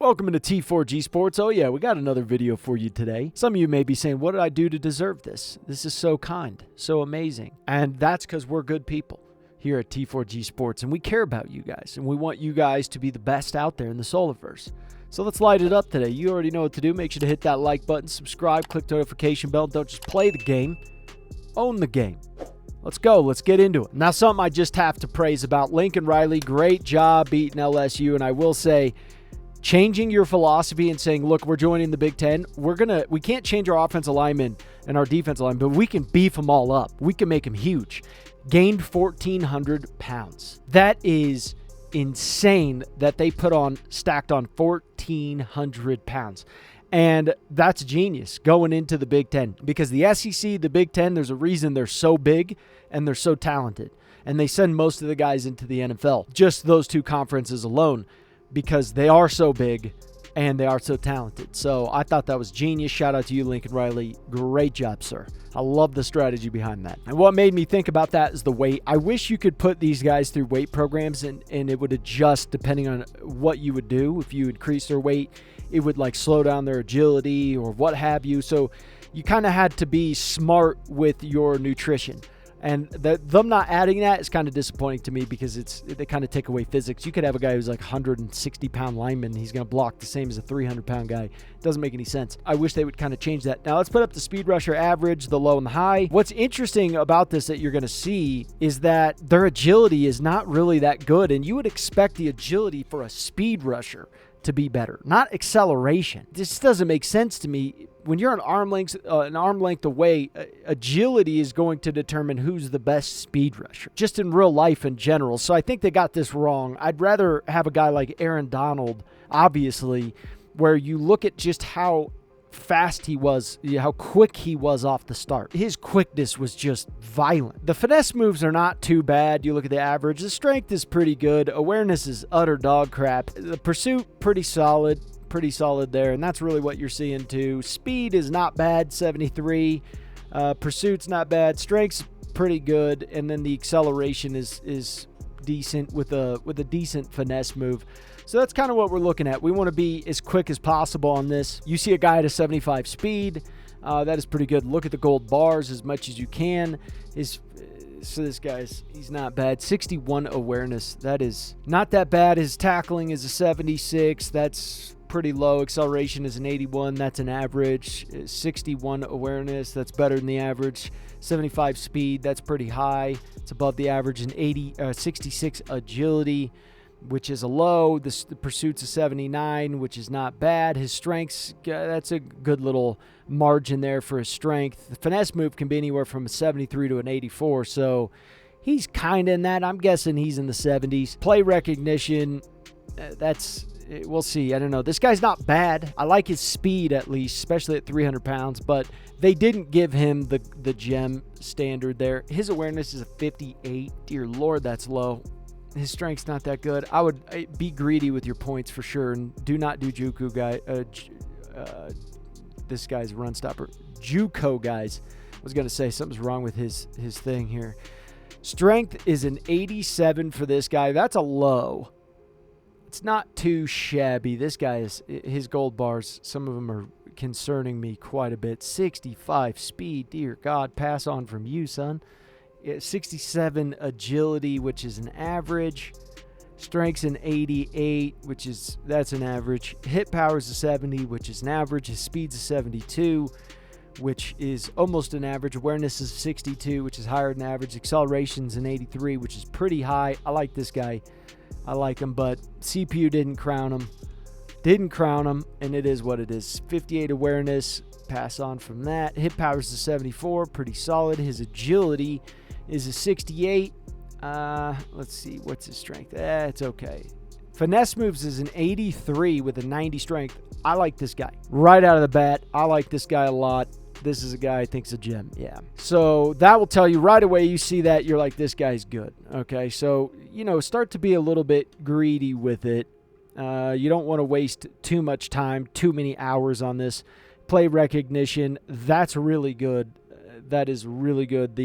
Welcome to T4G Sports. Oh yeah, we got another video for you today. Some of you may be saying, what did I do to deserve this? This is so kind, so amazing. And that's because we're good people here at T4G Sports, and we care about you guys, and we want you guys to be the best out there in the Solarverse. So let's light it up today. You already know what to do. Make sure to hit that like button, subscribe, click the notification bell. Don't just play the game, own the game. Let's go. Let's get into it. Now, something I just have to praise about Lincoln Riley. Great job beating LSU, and I will say, changing your philosophy and saying, look, we're joining the Big Ten. We can't change our offensive linemen and our defensive linemen, but we can beef them all up. We can make them huge. Gained 1,400 pounds. That is insane that they stacked on 1,400 pounds. And that's genius going into the Big Ten, because the SEC, the Big Ten, there's a reason they're so big and they're so talented. And they send most of the guys into the NFL, just those two conferences alone, because they are so big and they are so talented. So I thought that was genius. Shout out to you, Lincoln Riley. Great job, sir. I love the strategy behind that. And what made me think about that is the weight. I wish you could put these guys through weight programs and it would adjust depending on what you would do. If you increase their weight, it would like slow down their agility or what have you. So you kind of had to be smart with your nutrition. And them not adding that is kind of disappointing to me, because they kind of take away physics. You could have a guy who's like 160-pound lineman. He's going to block the same as a 300-pound guy. It doesn't make any sense. I wish they would kind of change that. Now let's put up the speed rusher average, the low and the high. What's interesting about this that you're going to see is that their agility is not really that good. And you would expect the agility for a speed rusher to be better, not acceleration. This doesn't make sense to me. When you're an arm length away, agility is going to determine who's the best speed rusher, just in real life in general. So I think they got this wrong. I'd rather have a guy like Aaron Donald, obviously, where you look at just how fast he was, how quick he was off the start. His quickness was just violent. The finesse moves are not too bad. You look at the average. The strength is pretty good. Awareness is utter dog crap. The pursuit, pretty solid there, and that's really what you're seeing too. Speed is not bad, 73. Pursuit's not bad. Strength's pretty good, and then the acceleration is decent with a decent finesse move. So that's kind of what we're looking at. We want to be as quick as possible on this. You see a guy at a 75 speed. That is pretty good. Look at the gold bars as much as you can. So this guy's, he's not bad. 61 awareness. That is not that bad. His tackling is a 76. That's pretty low. Acceleration is an 81. That's an average. 61 awareness. That's better than the average. 75 speed. That's pretty high. It's above the average. And 66 agility, which is a low. The pursuit's a 79, which is not bad. His strengths, that's a good little margin there for his strength. The finesse move can be anywhere from a 73 to an 84, so he's kind of in that. I'm guessing he's in the 70s. Play recognition, we'll see. I don't know. This guy's not bad. I like his speed, at least, especially at 300 pounds, but they didn't give him the gem standard there. His awareness is a 58. Dear Lord, that's low. His strength's not that good. I would be greedy with your points for sure, and do not do JUCO guy. This guy's run stopper. JUCO guys. I was gonna say something's wrong with his thing here. Strength is an 87 for this guy. That's a low. It's not too shabby. This guy his gold bars, some of them are concerning me quite a bit. 65 speed. Dear God, pass on from you, son. 67 agility, which is an average. Strength's an 88, that's an average. Hit power's a 70, which is an average. His speed's a 72, which is almost an average. Awareness is 62, which is higher than average. Acceleration's an 83, which is pretty high. I like this guy. I like him, but CPU didn't crown him, and it is what it is. 58 awareness, pass on from that. Hit power's a 74, pretty solid. His agility is a 68. Let's see, what's his strength? It's okay. Finesse moves is an 83 with a 90 strength. I like this guy. Right out of the bat, I like this guy a lot. This is a guy I think's a gem. Yeah. So that will tell you right away. You see that, you're like, this guy's good. Okay. So, start to be a little bit greedy with it. You don't want to waste too much time, too many hours on this. Play recognition, that's really good. That is really good.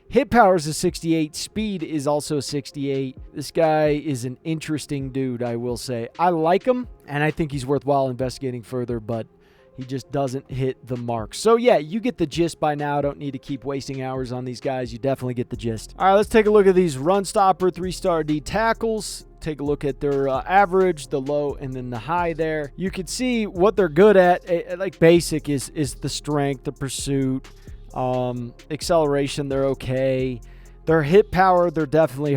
Hit power is a 68. Speed is also a 68. This guy is an interesting dude, I will say. I like him, and I think he's worthwhile investigating further, but he just doesn't hit the mark. So, yeah, you get the gist by now. Don't need to keep wasting hours on these guys. You definitely get the gist. All right, let's take a look at these run stopper 3-star D tackles. Take a look at their average, the low, and then the high there. You can see what they're good at. Like basic is the strength, the pursuit, acceleration, they're okay. Their hit power, they're definitely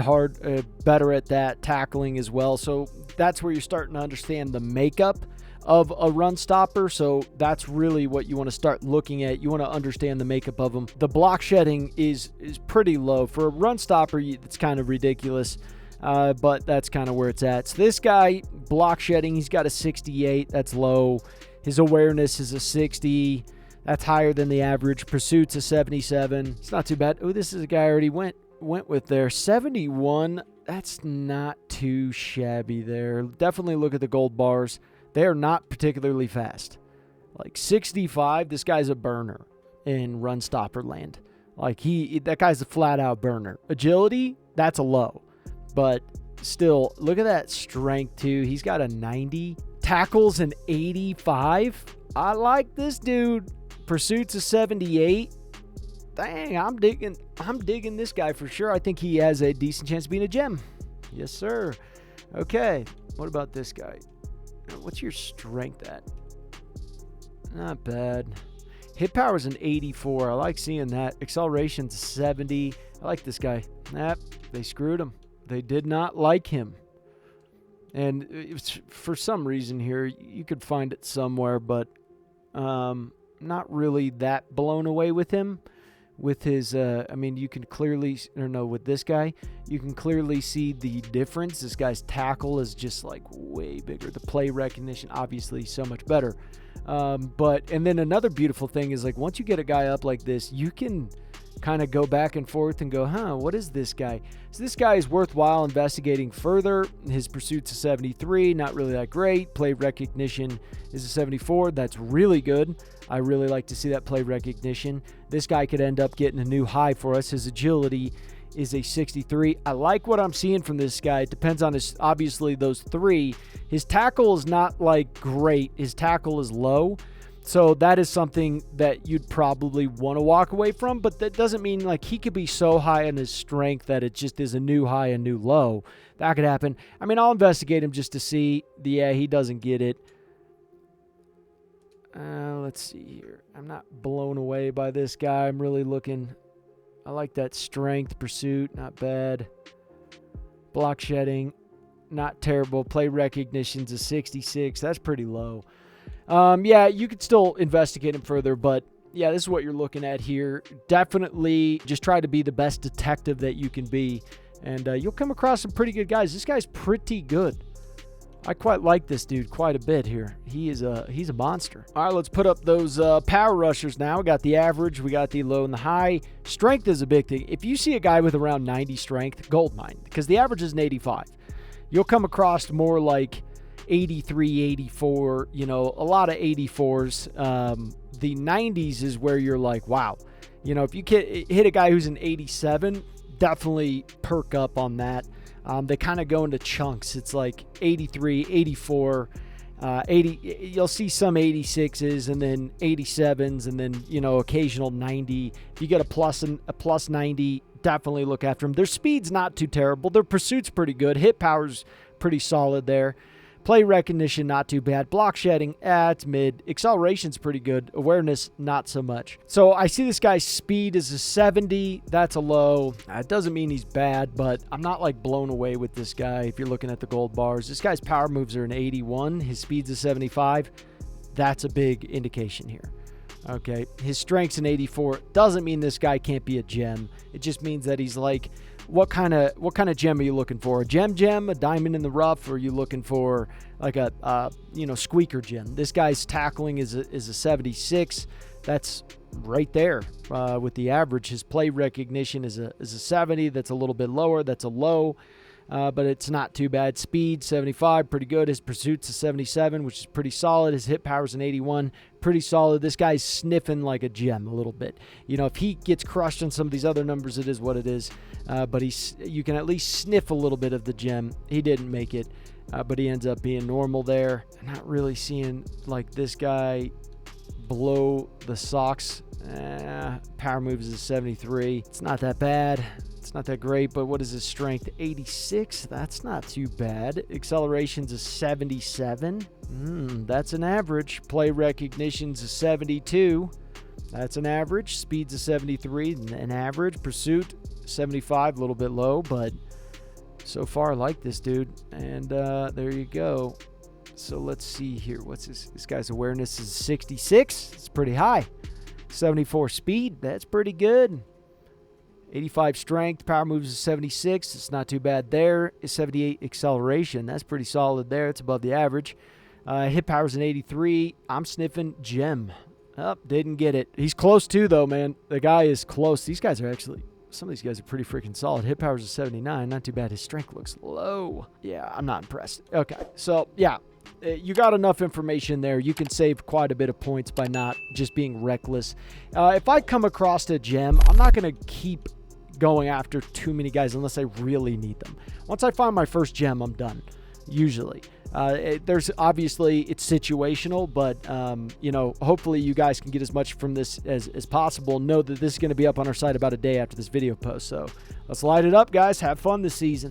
better at that. Tackling as well. So that's where you're starting to understand the makeup of a run stopper. So that's really what you want to start looking at. You want to understand the makeup of them. The block shedding is pretty low. For a run stopper, it's kind of ridiculous. But that's kind of where it's at. So this guy, block shedding, he's got a 68. That's low. His awareness is a 60. That's higher than the average. Pursuit's a 77. It's not too bad. Oh, this is a guy I already went with there. 71. That's not too shabby there. Definitely look at the gold bars. They are not particularly fast. Like 65, this guy's a burner in run stopper land. Like that guy's a flat out burner. Agility, that's a low. But still, look at that strength too. He's got a 90. Tackles an 85. I like this dude. Pursuit's a 78. Dang, I'm digging this guy for sure. I think he has a decent chance of being a gem. Yes, sir. Okay, what about this guy? What's your strength at? Not bad. Hit power's an 84. I like seeing that. Acceleration's 70. I like this guy. They screwed him. They did not like him. And it's, for some reason here, you could find it somewhere, but not really that blown away with him. With his, I mean, you can clearly, with this guy, you can clearly see the difference. This guy's tackle is just like way bigger. The play recognition, obviously, so much better. And then another beautiful thing is like once you get a guy up like this, you can kind of go back and forth and go, what is this guy? So this guy is worthwhile investigating further. His pursuit's a 73, not really that great. Play recognition is a 74. That's really good. I really like to see that play recognition. This guy could end up getting a new high for us. His agility is a 63. I like what I'm seeing from this guy. It depends on obviously those three. His tackle is not like great. His tackle is low. So that is something that you'd probably want to walk away from, but that doesn't mean like he could be so high in his strength that it just is a new high, a new low. That could happen. I mean, I'll investigate him just to see. Yeah, he doesn't get it. Let's see here. I'm not blown away by this guy. I'm really looking. I like that strength, pursuit, not bad. Block shedding, not terrible. Play recognition's a 66. That's pretty low. Yeah, you could still investigate him further, but yeah, this is what you're looking at here. Definitely just try to be the best detective that you can be, and you'll come across some pretty good guys. This guy's pretty good. I quite like this dude quite a bit here. He's a monster. All right, let's put up those power rushers now. We got the average, we got the low and the high. Strength is a big thing. If you see a guy with around 90 strength, gold mine, because the average is an 85. You'll come across more like 83, 84, a lot of 84s. The 90s is where you're like, wow. If you hit a guy who's an 87, definitely perk up on that. They kind of go into chunks. It's like 83, 84, 80. You'll see some 86s and then 87s and then, occasional 90. If you get a plus 90, definitely look after them. Their speed's not too terrible. Their pursuit's pretty good. Hit power's pretty solid there. Play recognition, not too bad. Block shedding, it's mid. Acceleration's pretty good. Awareness, not so much. So I see this guy's speed is a 70. That's a low. It doesn't mean he's bad, but I'm not like blown away with this guy if you're looking at the gold bars. This guy's power moves are an 81. His speed's a 75. That's a big indication here. Okay, his strength's an 84. Doesn't mean this guy can't be a gem. It just means that he's like, what kind of gem are you looking for? A gem, a diamond in the rough, or are you looking for like a squeaker gem? This guy's tackling is a 76. That's right there with the average. His play recognition is a 70. That's a little bit lower. That's a low. but it's not too bad. Speed, 75, pretty good. His pursuit's a 77, which is pretty solid. His hit power's an 81, pretty solid. This guy's sniffing like a gem a little bit. You know, if he gets crushed on some of these other numbers, it is what it is. But you can at least sniff a little bit of the gem. He didn't make it, but he ends up being normal there. I'm not really seeing, like, this guy below the socks. Power moves is 73. It's not that bad. It's not that great, but what is his strength? 86. That's not too bad. Acceleration's a 77. That's an average. Play recognition's a 72. That's an average. Speed's a 73, an average. Pursuit, 75, a little bit low, but so far I like this dude. And there you go. So let's see here. What's this guy's awareness is 66. It's pretty high. 74 speed. That's pretty good. 85 strength. Power moves is 76. It's not too bad there. 78 acceleration. That's pretty solid there. It's above the average. Hit power's an 83. I'm sniffing gem. Didn't get it. He's close too, though, man. The guy is close. These guys are actually, some of these guys are pretty freaking solid. Hit power's a 79. Not too bad. His strength looks low. Yeah, I'm not impressed. Okay, so yeah. You got enough information there. You can save quite a bit of points by not just being reckless. If I come across a gem, I'm not going to keep going after too many guys unless I really need them. Once I find my first gem, I'm done, usually. There's obviously, it's situational, but you know, hopefully you guys can get as much from this as possible. Know that this is going to be up on our site about a day after this video post. So let's light it up, guys. Have fun this season.